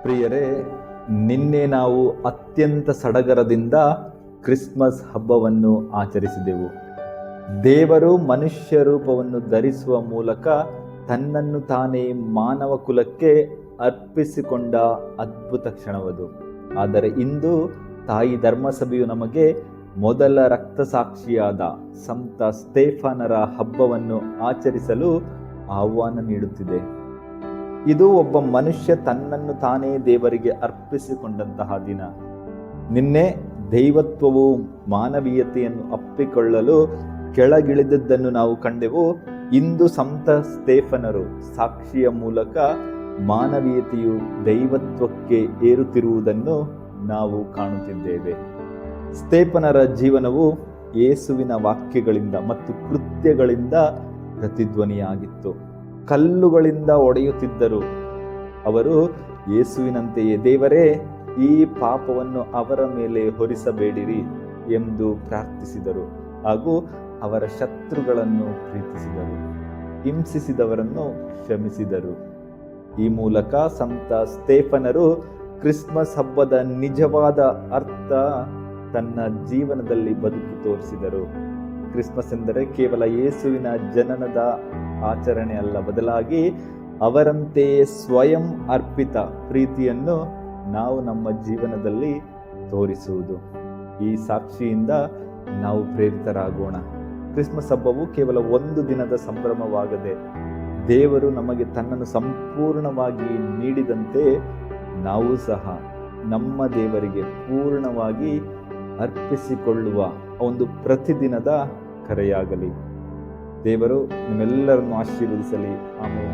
ಪ್ರಿಯರೇ, ನಿನ್ನೆ ನಾವು ಅತ್ಯಂತ ಸಡಗರದಿಂದ ಕ್ರಿಸ್ಮಸ್ ಹಬ್ಬವನ್ನು ಆಚರಿಸಿದೆವು. ದೇವರು ಮನುಷ್ಯ ರೂಪವನ್ನು ಧರಿಸುವ ಮೂಲಕ ತನ್ನನ್ನು ತಾನೇ ಮಾನವ ಕುಲಕ್ಕೆ ಅರ್ಪಿಸಿಕೊಂಡ ಅದ್ಭುತ ಕ್ಷಣವದು. ಆದರೆ ಇಂದು ತಾಯಿ ಧರ್ಮಸಭೆಯು ನಮಗೆ ಮೊದಲ ರಕ್ತಸಾಕ್ಷಿಯಾದ ಸಂತ ಸ್ಟೇಫನರ ಹಬ್ಬವನ್ನು ಆಚರಿಸಲು ಆಹ್ವಾನ ನೀಡುತ್ತಿದೆ. ಇದು ಒಬ್ಬ ಮನುಷ್ಯ ತನ್ನನ್ನು ತಾನೇ ದೇವರಿಗೆ ಅರ್ಪಿಸಿಕೊಂಡಂತಹ ದಿನ. ನಿನ್ನೆ ದೈವತ್ವವು ಮಾನವೀಯತೆಯನ್ನು ಅಪ್ಪಿಕೊಳ್ಳಲು ಕೆಳಗಿಳಿದದ್ದನ್ನು ನಾವು ಕಂಡೆವು. ಇಂದು ಸಂತ ಸ್ಟೇಫನರು ಸಾಕ್ಷಿಯ ಮೂಲಕ ಮಾನವೀಯತೆಯು ದೈವತ್ವಕ್ಕೆ ಏರುತ್ತಿರುವುದನ್ನು ನಾವು ಕಾಣುತ್ತಿದ್ದೇವೆ. ಸ್ಟೇಫನರ ಜೀವನವು ಯೇಸುವಿನ ವಾಕ್ಯಗಳಿಂದ ಮತ್ತು ಕೃತ್ಯಗಳಿಂದ ಪ್ರತಿಧ್ವನಿಯಾಗಿತ್ತು. ಕಲ್ಲುಗಳಿಂದ ಒಡೆಯುತ್ತಿದ್ದರು. ಅವರು ಯೇಸುವಿನಂತೆಯೇ, ದೇವರೇ, ಈ ಪಾಪವನ್ನು ಅವರ ಮೇಲೆ ಹೊರಿಸಬೇಡಿರಿ ಎಂದು ಪ್ರಾರ್ಥಿಸಿದರು. ಹಾಗೂ ಅವರ ಶತ್ರುಗಳನ್ನು ಪ್ರೀತಿಸಿದರು, ಹಿಂಸಿಸಿದವರನ್ನು ಕ್ಷಮಿಸಿದರು. ಈ ಮೂಲಕ ಸಂತ ಸ್ಟೇಫನರು ಕ್ರಿಸ್ಮಸ್ ಹಬ್ಬದ ನಿಜವಾದ ಅರ್ಥ ತನ್ನ ಜೀವನದಲ್ಲಿ ಬದುಕಿ ತೋರಿಸಿದರು. ಕ್ರಿಸ್ಮಸ್ ಎಂದರೆ ಕೇವಲ ಯೇಸುವಿನ ಜನನದ ಆಚರಣೆ ಅಲ್ಲ, ಬದಲಾಗಿ ಅವರಂತೆಯೇ ಸ್ವಯಂ ಅರ್ಪಿತ ಪ್ರೀತಿಯನ್ನು ನಾವು ನಮ್ಮ ಜೀವನದಲ್ಲಿ ತೋರಿಸುವುದು. ಈ ಸಾಕ್ಷಿಯಿಂದ ನಾವು ಪ್ರೇರಿತರಾಗೋಣ. ಕ್ರಿಸ್ಮಸ್ ಹಬ್ಬವು ಕೇವಲ ಒಂದು ದಿನದ ಸಂಭ್ರಮವಾಗದೆ, ದೇವರು ನಮಗೆ ತನ್ನನ್ನು ಸಂಪೂರ್ಣವಾಗಿ ನೀಡಿದಂತೆ ನಾವು ಸಹ ನಮ್ಮ ದೇವರಿಗೆ ಪೂರ್ಣವಾಗಿ ಅರ್ಪಿಸಿಕೊಳ್ಳುವ ಒಂದು ಪ್ರತಿದಿನದ ಕರೆಯಾಗಲಿ. ದೇವರು ನಿಮ್ಮೆಲ್ಲರನ್ನು ಆಶೀರ್ವದಿಸಲಿ. ಆಮೇಲೆ